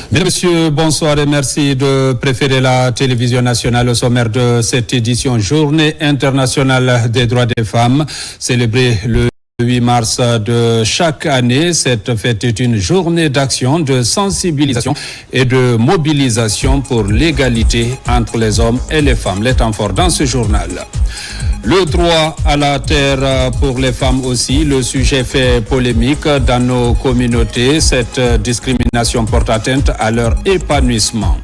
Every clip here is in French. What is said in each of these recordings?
Mesdames, Messieurs, bonsoir et merci de préférer la télévision nationale au sommaire de cette édition Journée internationale des droits des femmes, célébrée le 8 mars de chaque année. Cette fête est une journée d'action, de sensibilisation et de mobilisation pour l'égalité entre les hommes et les femmes. Les temps forts dans ce journal. Le droit à la terre pour les femmes aussi, le sujet fait polémique dans nos communautés. Cette discrimination porte atteinte à leur épanouissement.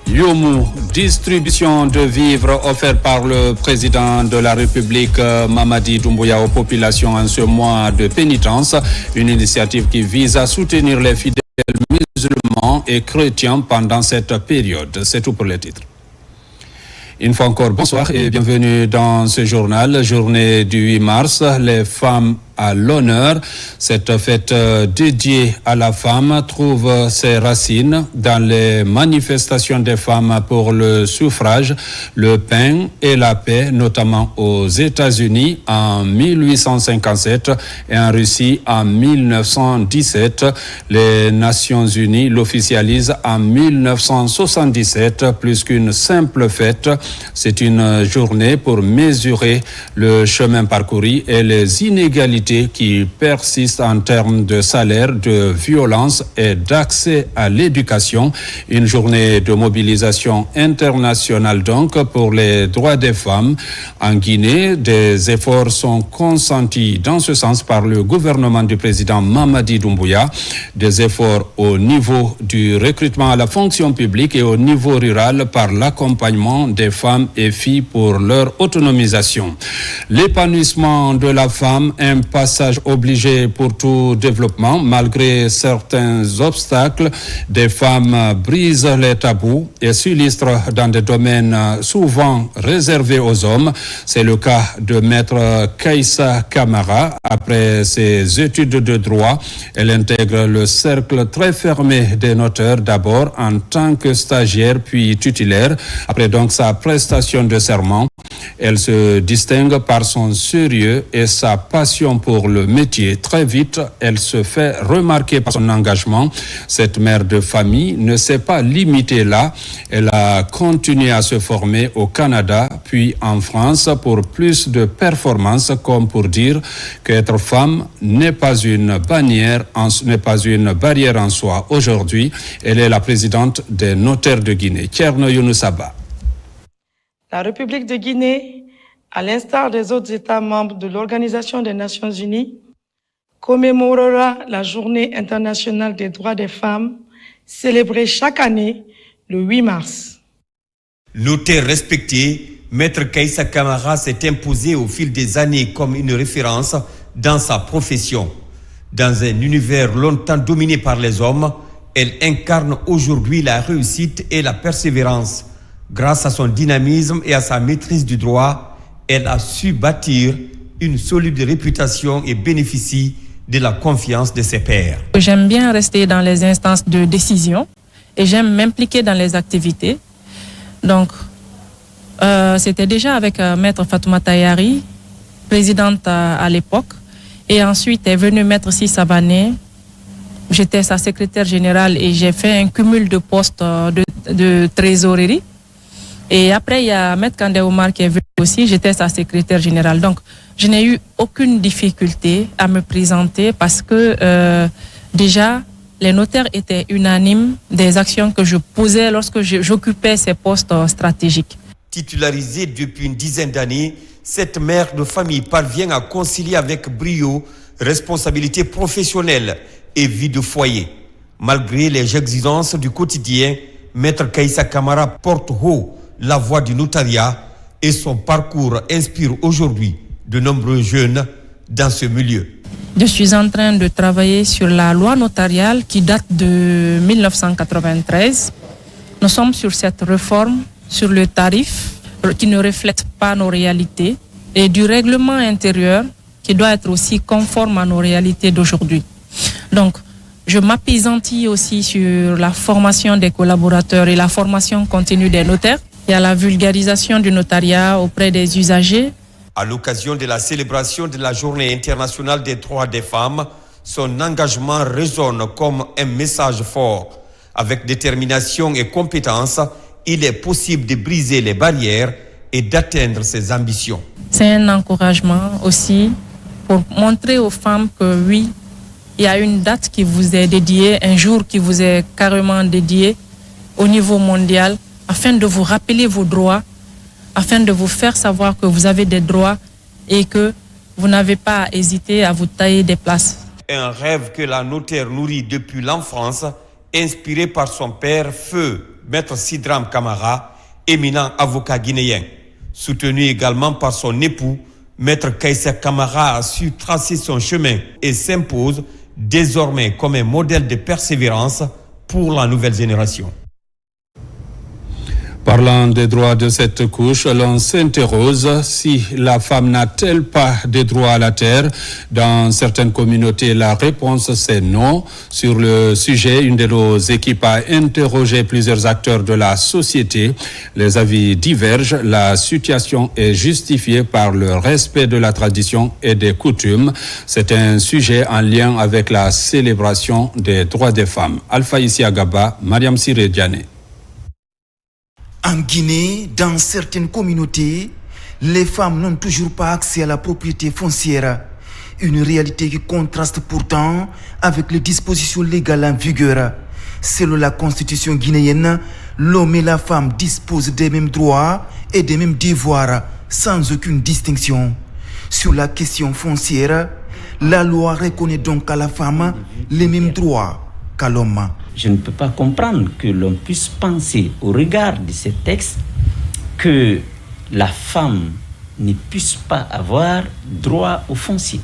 Yomu, distribution de vivres offerts par le président de la République Mamadi Doumbouya aux populations en ce mois de pénitence. Une initiative qui vise à soutenir les fidèles musulmans et chrétiens pendant cette période. C'est tout pour les titres. Une fois encore, bonsoir et bienvenue dans ce journal, journée du 8 mars, les femmes à l'honneur. Cette fête dédiée à la femme trouve ses racines dans les manifestations des femmes pour le suffrage, le pain et la paix, notamment aux États-Unis en 1857 et en Russie en 1917. Les Nations Unies l'officialisent en 1977, plus qu'une simple fête. C'est une journée pour mesurer le chemin parcouru et les inégalités qui persistent en termes de salaire, de violence et d'accès à l'éducation. Une journée de mobilisation internationale donc pour les droits des femmes. En Guinée, des efforts sont consentis dans ce sens par le gouvernement du président Mamadi Doumbouya. Des efforts au niveau du recrutement à la fonction publique et au niveau rural par l'accompagnement des femmes et filles pour leur autonomisation. L'épanouissement de la femme, un passage obligé pour tout développement. Malgré certains obstacles, des femmes brisent les tabous et s'illustrent dans des domaines souvent réservés aux hommes. C'est le cas de Maître Kaïssa Camara. Après ses études de droit, elle intègre le cercle très fermé des noteurs, d'abord en tant que stagiaire puis tutélaire. Après donc sa prestation de serment, elle se distingue par son sérieux et sa passion pour le métier. Très vite, elle se fait remarquer par son engagement. Cette mère de famille ne s'est pas limitée là. Elle a continué à se former au Canada, puis en France pour plus de performances, comme pour dire qu'être femme n'est pas une barrière en soi. Aujourd'hui, elle est la présidente des notaires de Guinée. Thierno Younoussaba. La République de Guinée, à l'instar des autres États membres de l'Organisation des Nations Unies, commémorera la Journée internationale des droits des femmes, célébrée chaque année le 8 mars. Notaire respecté, Maître Kaïssa Camara s'est imposé au fil des années comme une référence dans sa profession. Dans un univers longtemps dominé par les hommes, elle incarne aujourd'hui la réussite et la persévérance. Grâce à son dynamisme et à sa maîtrise du droit, elle a su bâtir une solide réputation et bénéficie de la confiance de ses pairs. J'aime bien rester dans les instances de décision et j'aime m'impliquer dans les activités. Donc, c'était déjà avec Maître Fatoumata Yari, présidente à l'époque, et ensuite est venu Maître Sissavané. J'étais sa secrétaire générale et j'ai fait un cumul de postes de trésorerie. Et après, il y a Maître Kandé Omar qui est venu aussi, j'étais sa secrétaire générale. Donc, je n'ai eu aucune difficulté à me présenter parce que déjà, les notaires étaient unanimes des actions que je posais lorsque j'occupais ces postes stratégiques. Titularisée depuis une dizaine d'années, cette mère de famille parvient à concilier avec brio responsabilité professionnelle et vie de foyer. Malgré les exigences du quotidien, Maître Kaïssa Camara porte haut la voix du notariat et son parcours inspire aujourd'hui de nombreux jeunes dans ce milieu. Je suis en train de travailler sur la loi notariale qui date de 1993. Nous sommes sur cette réforme, sur le tarif qui ne reflète pas nos réalités et du règlement intérieur qui doit être aussi conforme à nos réalités d'aujourd'hui. Donc, je m'appesantis aussi sur la formation des collaborateurs et la formation continue des notaires. Il y a la vulgarisation du notariat auprès des usagers. À l'occasion de la célébration de la Journée internationale des droits des femmes, son engagement résonne comme un message fort. Avec détermination et compétence, il est possible de briser les barrières et d'atteindre ses ambitions. C'est un encouragement aussi pour montrer aux femmes que oui, il y a une date qui vous est dédiée, un jour qui vous est carrément dédié au niveau mondial, afin de vous rappeler vos droits, afin de vous faire savoir que vous avez des droits et que vous n'avez pas à hésiter à vous tailler des places. Un rêve que la notaire nourrit depuis l'enfance, inspiré par son père, feu Maître Sidram Camara, éminent avocat guinéen. Soutenu également par son époux, Maître Kaïssa Camara a su tracer son chemin et s'impose désormais comme un modèle de persévérance pour la nouvelle génération. Parlant des droits de cette couche, l'on s'interroge si la femme n'a-t-elle pas des droits à la terre. Dans certaines communautés, la réponse c'est non. Sur le sujet, une de nos équipes a interrogé plusieurs acteurs de la société. Les avis divergent. La situation est justifiée par le respect de la tradition et des coutumes. C'est un sujet en lien avec la célébration des droits des femmes. Alpha Isiagaba, Mariam Siré Diané. En Guinée, dans certaines communautés, les femmes n'ont toujours pas accès à la propriété foncière. Une réalité qui contraste pourtant avec les dispositions légales en vigueur. Selon la constitution guinéenne, l'homme et la femme disposent des mêmes droits et des mêmes devoirs, sans aucune distinction. Sur la question foncière, la loi reconnaît donc à la femme les mêmes droits qu'à l'homme. Je ne peux pas comprendre que l'on puisse penser, au regard de ces textes, que la femme ne puisse pas avoir droit au foncier.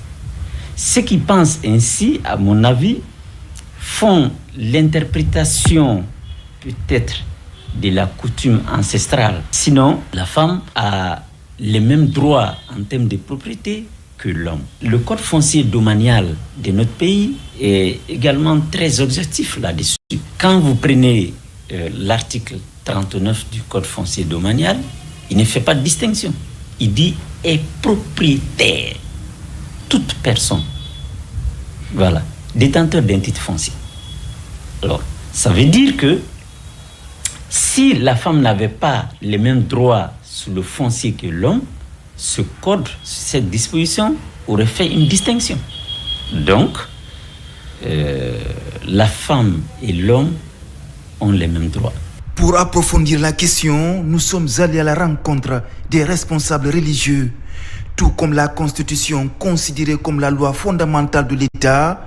Ceux qui pensent ainsi, à mon avis, font l'interprétation peut-être de la coutume ancestrale. Sinon, la femme a les mêmes droits en termes de propriété que l'homme. Le code foncier domanial de notre pays est également très objectif là-dessus. Quand vous prenez l'article 39 du code foncier domanial, il ne fait pas de distinction. Il dit est propriétaire. Toute personne, voilà, détenteur d'un titre foncier. Alors, ça veut dire que si la femme n'avait pas les mêmes droits sur le foncier que l'homme, ce code, cette disposition aurait fait une distinction. Donc, la femme et l'homme ont les mêmes droits. Pour approfondir la question, nous sommes allés à la rencontre des responsables religieux. Tout comme la Constitution considérée comme la loi fondamentale de l'État,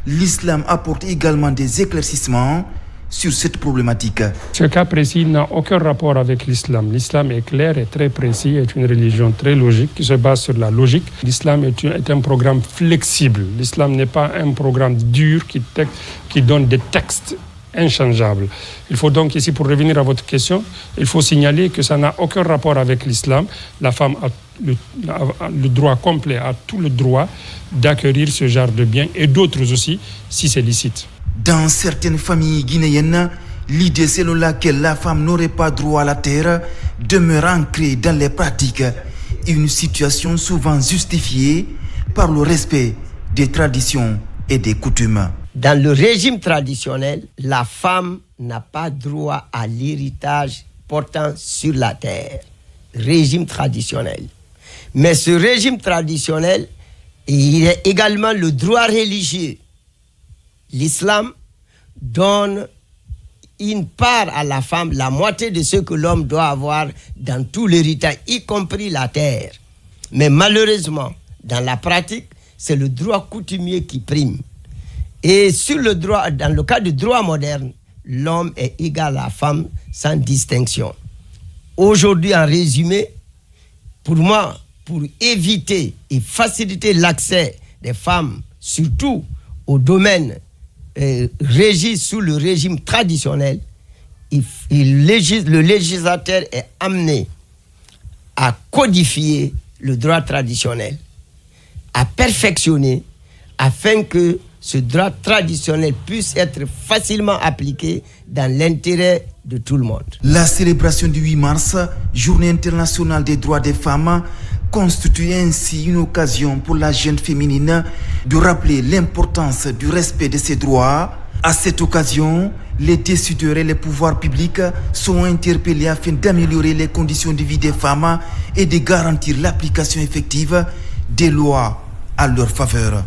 l'islam apporte également des éclaircissements sur cette problématique. Ce cas précis n'a aucun rapport avec l'islam. L'islam est clair et très précis, est une religion très logique qui se base sur la logique. L'islam est un programme flexible. L'islam n'est pas un programme dur qui donne des textes inchangeables. Il faut donc ici, pour revenir à votre question, il faut signaler que ça n'a aucun rapport avec l'islam. La femme a le droit complet, a tout le droit d'acquérir ce genre de biens et d'autres aussi, si c'est licite. Dans certaines familles guinéennes, l'idée selon laquelle la femme n'aurait pas droit à la terre demeure ancrée dans les pratiques. Une situation souvent justifiée par le respect des traditions et des coutumes. Dans le régime traditionnel, la femme n'a pas droit à l'héritage portant sur la terre. Régime traditionnel. Mais ce régime traditionnel, il y a également le droit religieux. L'islam donne une part à la femme, la moitié de ce que l'homme doit avoir dans tout l'héritage, y compris la terre. Mais malheureusement, dans la pratique, c'est le droit coutumier qui prime. Et sur le droit, dans le cas du droit moderne, l'homme est égal à la femme sans distinction. Aujourd'hui, en résumé, pour moi, pour éviter et faciliter l'accès des femmes, surtout au domaine régi sous le régime traditionnel, le législateur est amené à codifier le droit traditionnel, à perfectionner, afin que ce droit traditionnel puisse être facilement appliqué dans l'intérêt de tout le monde. La célébration du 8 mars, Journée internationale des droits des femmes, constitue ainsi une occasion pour la jeune féminine de rappeler l'importance du respect de ses droits À cette occasion, les décideurs et les pouvoirs publics sont interpellés afin d'améliorer les conditions de vie des femmes et de garantir l'application effective des lois à leur faveur.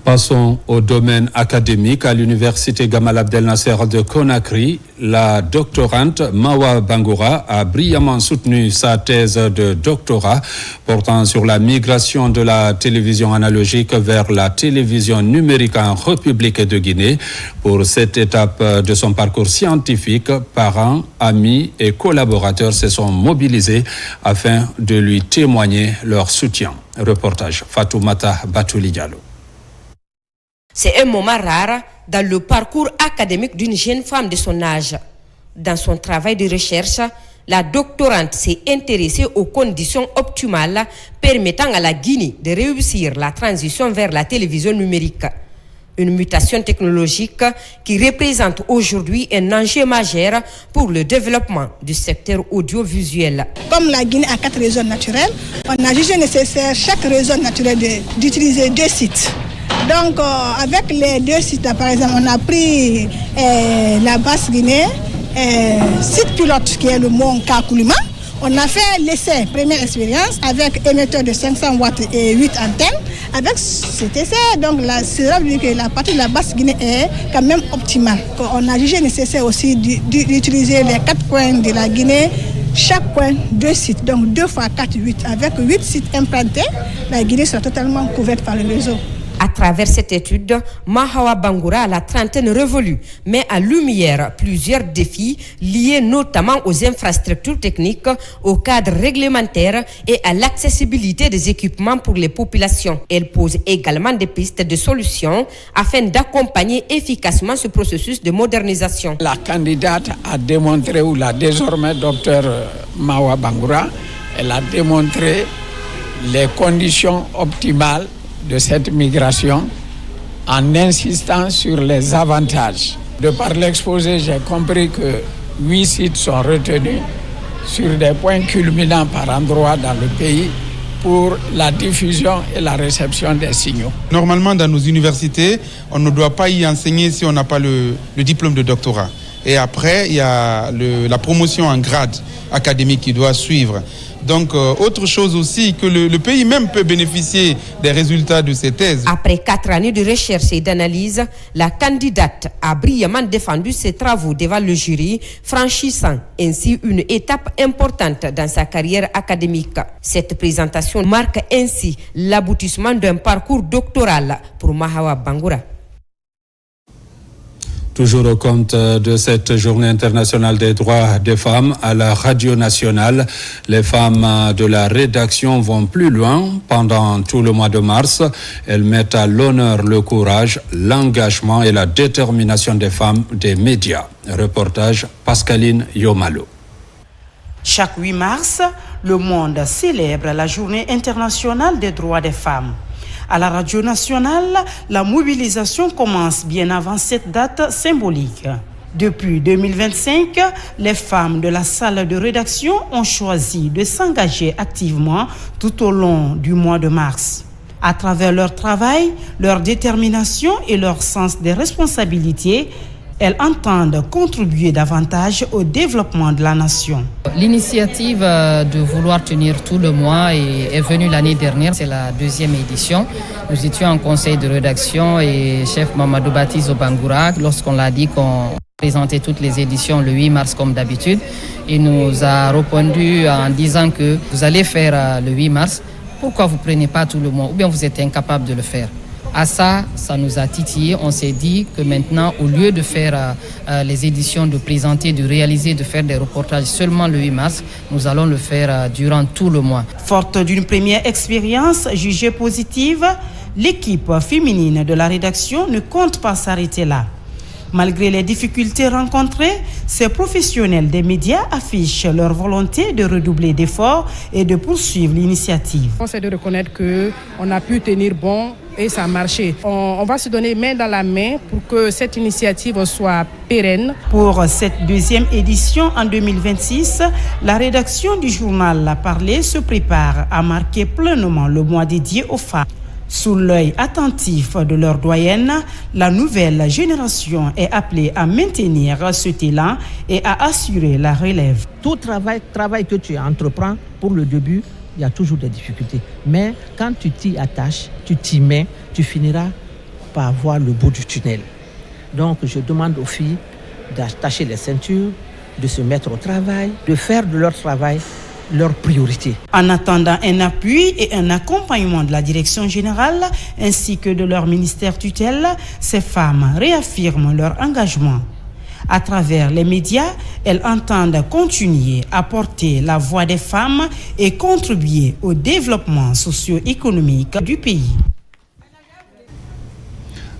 Passons au domaine académique. À l'université Gamal Abdel Nasser de Conakry, la doctorante Mawa Bangoura a brillamment soutenu sa thèse de doctorat portant sur la migration de la télévision analogique vers la télévision numérique en République de Guinée. Pour cette étape de son parcours scientifique, parents, amis et collaborateurs se sont mobilisés afin de lui témoigner leur soutien. Reportage Fatoumata Batouli Diallo. C'est un moment rare dans le parcours académique d'une jeune femme de son âge. Dans son travail de recherche, la doctorante s'est intéressée aux conditions optimales permettant à la Guinée de réussir la transition vers la télévision numérique. Une mutation technologique qui représente aujourd'hui un enjeu majeur pour le développement du secteur audiovisuel. Comme la Guinée a 4 réseaux naturels, on a jugé nécessaire chaque réseau naturel d'utiliser 2 sites. Donc, avec les 2 sites, là, par exemple, on a pris la Basse-Guinée, site pilote qui est le mont Kakoulima. On a fait l'essai, première expérience, avec émetteur de 500 watts et 8 antennes. Avec cet essai, donc, c'est là que la partie de la Basse-Guinée est quand même optimale. On a jugé nécessaire aussi d'utiliser les 4 coins de la Guinée. Chaque coin, 2 sites, donc 2 fois 4, 8. Avec 8 sites implantés, la Guinée sera totalement couverte par le réseau. À travers cette étude, Mahawa Bangoura a la trentaine révolue, met en lumière plusieurs défis liés notamment aux infrastructures techniques, au cadre réglementaire et à l'accessibilité des équipements pour les populations. Elle pose également des pistes de solutions afin d'accompagner efficacement ce processus de modernisation. La candidate a démontré, ou la désormais docteur Mahawa Bangoura, elle a démontré les conditions optimales de cette migration en insistant sur les avantages. De par l'exposé, j'ai compris que 8 sites sont retenus sur des points culminants par endroit dans le pays pour la diffusion et la réception des signaux. Normalement, dans nos universités, on ne doit pas y enseigner si on n'a pas le diplôme de doctorat. Et après, il y a la promotion en grade académique qui doit suivre. Donc, autre chose aussi, que le pays même peut bénéficier des résultats de ces thèses. Après 4 années de recherche et d'analyse, la candidate a brillamment défendu ses travaux devant le jury, franchissant ainsi une étape importante dans sa carrière académique. Cette présentation marque ainsi l'aboutissement d'un parcours doctoral pour Mahawa Bangoura. Toujours au compte de cette journée internationale des droits des femmes à la radio nationale, les femmes de la rédaction vont plus loin. Pendant tout le mois de mars, elles mettent à l'honneur le courage, l'engagement et la détermination des femmes des médias. Reportage Pascaline Yomalo. Chaque 8 mars, le monde célèbre la journée internationale des droits des femmes. À la radio nationale, la mobilisation commence bien avant cette date symbolique. Depuis 2025, les femmes de la salle de rédaction ont choisi de s'engager activement tout au long du mois de mars. À travers leur travail, leur détermination et leur sens des responsabilités, elles entendent contribuer davantage au développement de la nation. L'initiative de vouloir tenir tout le mois est venue l'année dernière, c'est la 2e édition. Nous étions en conseil de rédaction et chef Mamadou Baptiste Bangoura, lorsqu'on l'a dit qu'on présentait toutes les éditions le 8 mars comme d'habitude, il nous a répondu en disant que vous allez faire le 8 mars, pourquoi vous ne prenez pas tout le mois ou bien vous êtes incapable de le faire. À ça nous a titillé. On s'est dit que maintenant, au lieu de faire les éditions, de présenter, de réaliser, de faire des reportages seulement le 8 mars, nous allons le faire durant tout le mois. Forte d'une première expérience jugée positive, l'équipe féminine de la rédaction ne compte pas s'arrêter là. Malgré les difficultés rencontrées, ces professionnels des médias affichent leur volonté de redoubler d'efforts et de poursuivre l'initiative. C'est de reconnaître qu'on a pu tenir bon et ça a marché. On va se donner main dans la main pour que cette initiative soit pérenne. Pour cette 2e édition en 2026, la rédaction du journal La Parlée se prépare à marquer pleinement le mois dédié aux femmes. Sous l'œil attentif de leur doyenne, la nouvelle génération est appelée à maintenir cet élan et à assurer la relève. Tout travail que tu entreprends, pour le début, il y a toujours des difficultés. Mais quand tu t'y attaches, tu t'y mets, tu finiras par voir le bout du tunnel. Donc je demande aux filles d'attacher les ceintures, de se mettre au travail, de faire de leur travail leur priorité. En attendant un appui et un accompagnement de la direction générale ainsi que de leur ministère tutelle, ces femmes réaffirment leur engagement. À travers les médias, elles entendent continuer à porter la voix des femmes et contribuer au développement socio-économique du pays.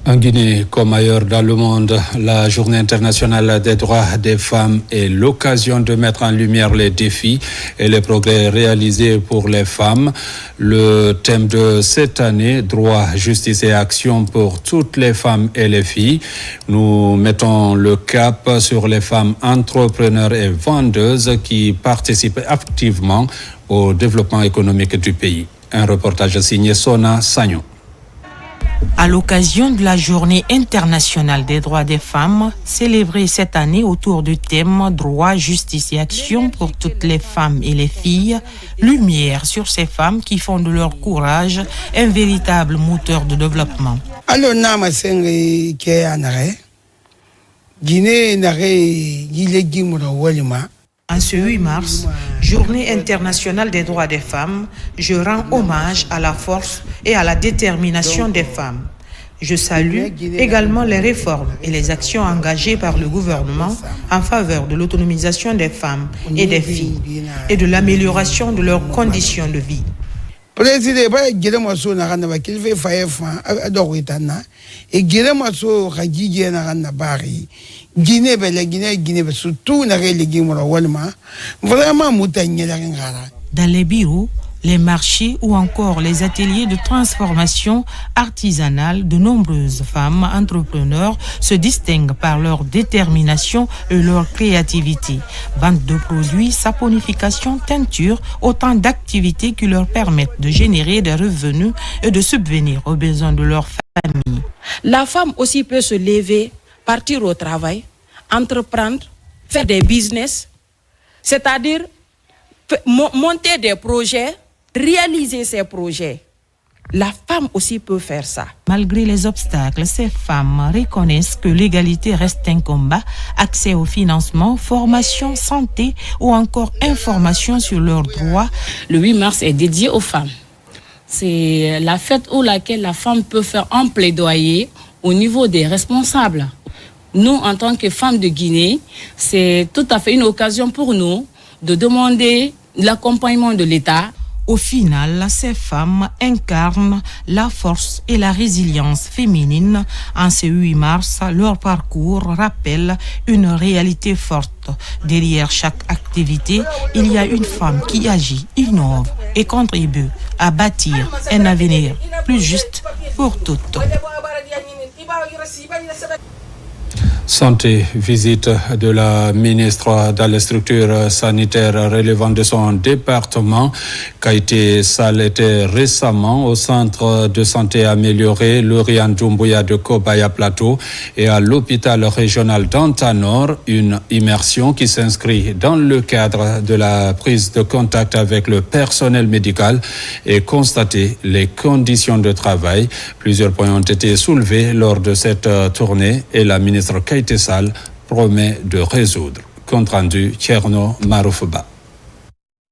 En Guinée, comme ailleurs dans le monde, la Journée internationale des droits des femmes est l'occasion de mettre en lumière les défis et les progrès réalisés pour les femmes. Le thème de cette année, droit, justice et action pour toutes les femmes et les filles. Nous mettons le cap sur les femmes entrepreneurs et vendeuses qui participent activement au développement économique du pays. Un reportage signé Sona Sagnon. À l'occasion de la Journée internationale des droits des femmes, célébrée cette année autour du thème droit, justice et action pour toutes les femmes et les filles, lumière sur ces femmes qui font de leur courage un véritable moteur de développement. En ce 8 mars, Journée internationale des droits des femmes, je rends hommage à la force et à la détermination des femmes. Je salue également les réformes et les actions engagées par le gouvernement en faveur de l'autonomisation des femmes et des filles et de l'amélioration de leurs conditions de vie. Dans les bureaux, les marchés ou encore les ateliers de transformation artisanale, de nombreuses femmes entrepreneurs se distinguent par leur détermination et leur créativité. Vente de produits, saponification, teinture, autant d'activités qui leur permettent de générer des revenus et de subvenir aux besoins de leur famille. La femme aussi peut se lever, partir au travail, entreprendre, faire des business, c'est-à-dire monter des projets, réaliser ces projets. La femme aussi peut faire ça. Malgré les obstacles, ces femmes reconnaissent que l'égalité reste un combat, accès au financement, formation, santé ou encore information sur leurs droits. Le 8 mars est dédié aux femmes. C'est la fête où laquelle la femme peut faire un plaidoyer au niveau des responsables. Nous, en tant que femmes de Guinée, c'est tout à fait une occasion pour nous de demander l'accompagnement de l'État. Au final, ces femmes incarnent la force et la résilience féminine. En ce 8 mars, leur parcours rappelle une réalité forte. Derrière chaque activité, il y a une femme qui agit, innove et contribue à bâtir un avenir plus juste pour toutes. Santé, visite de la ministre dans les structures sanitaires relevant de son département. Kaité Sall était récemment au centre de santé amélioré Lauriane Doumbouya de Kobaya Plateau et à l'hôpital régional d'Antanor, une immersion qui s'inscrit dans le cadre de la prise de contact avec le personnel médical et constater les conditions de travail. Plusieurs points ont été soulevés lors de cette tournée et la ministre Kaité Sall promet de résoudre. Compte rendu, Tcherno Maroufba.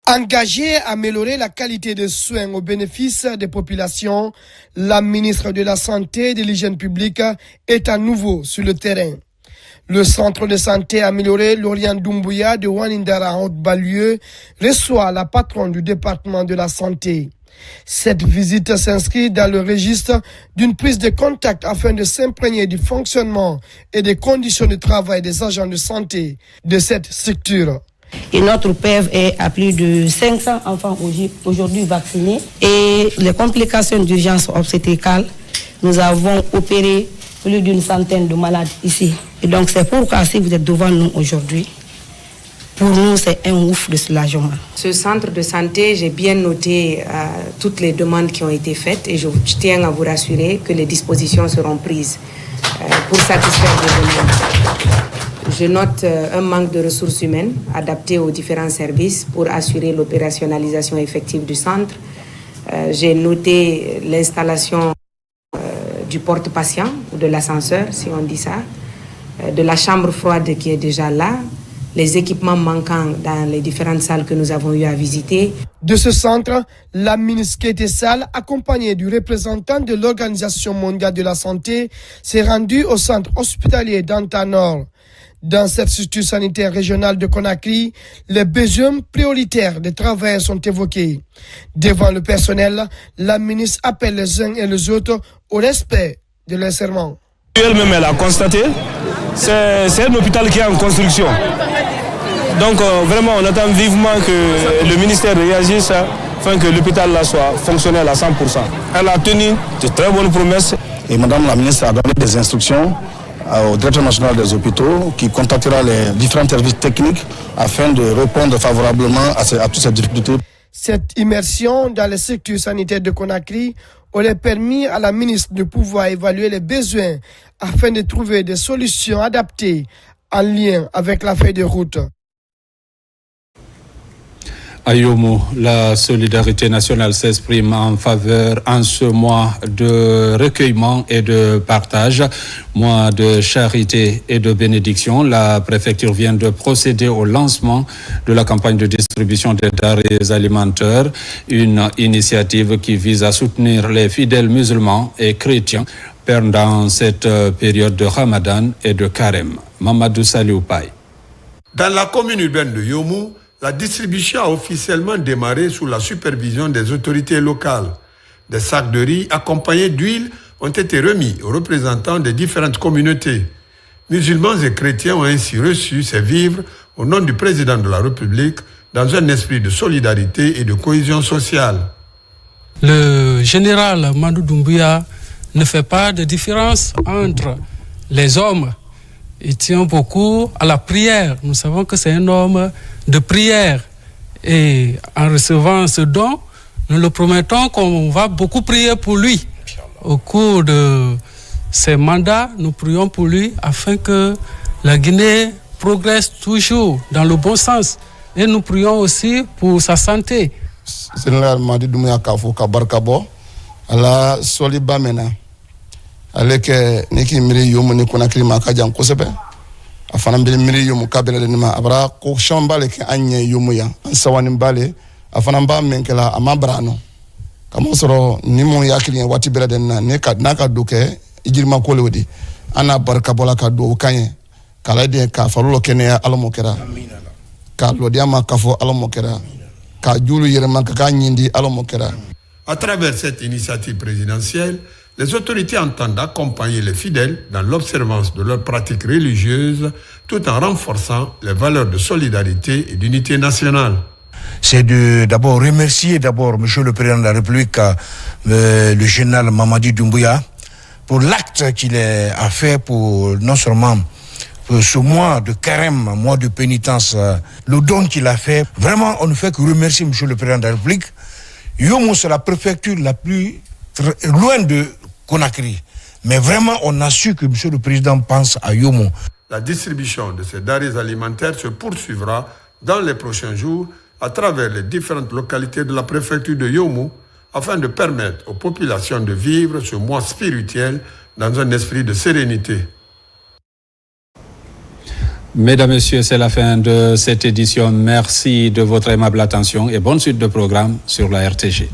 Engagée à améliorer la qualité de soins au bénéfice des populations, la ministre de la Santé et de l'Hygiène publique est à nouveau sur le terrain. Le centre de santé amélioré Lauriane Doumbouya de Wanindara en Haute-Banlieue reçoit la patronne du département de la santé. Cette visite s'inscrit dans le registre d'une prise de contact afin de s'imprégner du fonctionnement et des conditions de travail des agents de santé de cette structure. Et notre PEV est à plus de 500 enfants aujourd'hui vaccinés. Et les complications d'urgence obstétricale, nous avons opéré plus d'une centaine de malades ici. Et donc c'est pourquoi si vous êtes devant nous aujourd'hui, pour nous, c'est un ouf de soulagement. Ce centre de santé, j'ai bien noté toutes les demandes qui ont été faites et je tiens à vous rassurer que les dispositions seront prises pour satisfaire les demandes. Je note un manque de ressources humaines adaptées aux différents services pour assurer l'opérationnalisation effective du centre. J'ai noté l'installation du porte-patient ou de l'ascenseur, si on dit ça, de la chambre froide qui est déjà là, les équipements manquants dans les différentes salles que nous avons eu à visiter. De ce centre, la ministre Kété Sall, accompagnée du représentant de l'Organisation mondiale de la santé, s'est rendue au centre hospitalier d'Antanor. Dans cette structure sanitaire régionale de Conakry, les besoins prioritaires des travailleurs sont évoqués. Devant le personnel, la ministre appelle les uns et les autres au respect de leur serment. Elle-même, elle a constaté, c'est un hôpital qui est en construction. Donc vraiment, on attend vivement que le ministère réagisse afin que l'hôpital là soit fonctionnel à 100%. Elle a tenu de très bonnes promesses. Et Madame la ministre a donné des instructions au directeur national des hôpitaux qui contactera les différents services techniques afin de répondre favorablement à toutes ces difficultés. Cette immersion dans les structures sanitaires de Conakry aurait permis à la ministre de pouvoir évaluer les besoins afin de trouver des solutions adaptées en lien avec la feuille de route. À Yomo, la solidarité nationale s'exprime en faveur en ce mois de recueillement et de partage, mois de charité et de bénédiction. La préfecture vient de procéder au lancement de la campagne de distribution des denrées alimentaires, une initiative qui vise à soutenir les fidèles musulmans et chrétiens pendant cette période de Ramadan et de Carême. Mamadou Salioupaï. Dans la commune urbaine de Yomo, la distribution a officiellement démarré sous la supervision des autorités locales. Des sacs de riz accompagnés d'huile ont été remis aux représentants des différentes communautés. Musulmans et chrétiens ont ainsi reçu ces vivres au nom du président de la République dans un esprit de solidarité et de cohésion sociale. Le général Mammadou Doumbouya ne fait pas de différence entre les hommes. Il tient beaucoup à la prière. Nous savons que c'est un homme de prière. Et en recevant ce don, nous le promettons qu'on va beaucoup prier pour lui. Au cours de ses mandats, nous prions pour lui afin que la Guinée progresse toujours dans le bon sens. Et nous prions aussi pour sa santé. Général Mammadou Doumbouya Kafou Kabarkabo, ala soliba mena. Avec Niki Miri Yomu ni Conakry Makajan Kosebe, a fana mbili Miri Yomu kabela de nima abra ko shambale ke anye Yomu ya ansawani mbale a fana mba menkela amabrano kamo soro nimo yakili wati bela de na ne ka naka doke ijirma ko lewdi ana barka bola ka do kanye kala de ka farulo kene alamokera ka lodiama ka fo alamokera ka julu yerma ka nyindi alamokera. À travers cette initiative présidentielle, les autorités entendent accompagner les fidèles dans l'observance de leurs pratiques religieuses tout en renforçant les valeurs de solidarité et d'unité nationale. C'est d'abord remercier Monsieur le Président de la République, le général Mammadou Doumbouya, pour l'acte qu'il a fait pour non seulement pour ce mois de carême, mois de pénitence, le don qu'il a fait. Vraiment, on ne fait que remercier Monsieur le Président de la République. Yomo, c'est la préfecture la plus loin de Conakry. Mais vraiment, on a su que Monsieur le Président pense à Yomo. La distribution de ces denrées alimentaires se poursuivra dans les prochains jours à travers les différentes localités de la préfecture de Yomo afin de permettre aux populations de vivre ce mois spirituel dans un esprit de sérénité. Mesdames, Messieurs, c'est la fin de cette édition. Merci de votre aimable attention et bonne suite de programme sur la RTG.